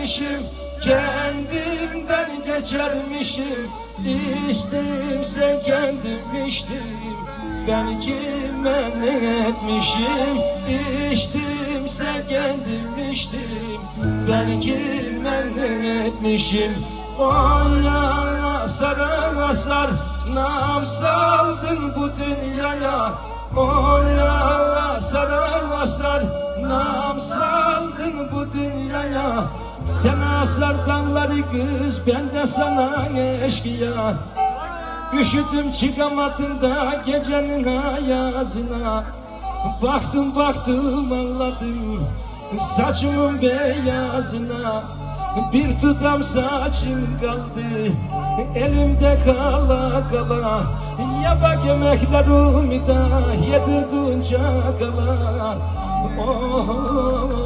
geçermişim, kendimden geçermişim. İçtimse kendim içtim, ben kime ne etmişim? İçtimse kendim içtim, ben kime ne etmişim? Oy ya saran asar, nam saldın bu dünyaya. Oy ya saran asar, nam saldın bu dünyaya. Sen asar dağları kız, ben de sana eşkıya. Üşüdüm çıkamadım da gecenin ayazına. Baktım baktım anladım saçımın beyazına. Bir tutam saçım kaldı elimde kala kala. Yabak yemeklerimi de yedirdin çakala. Oh,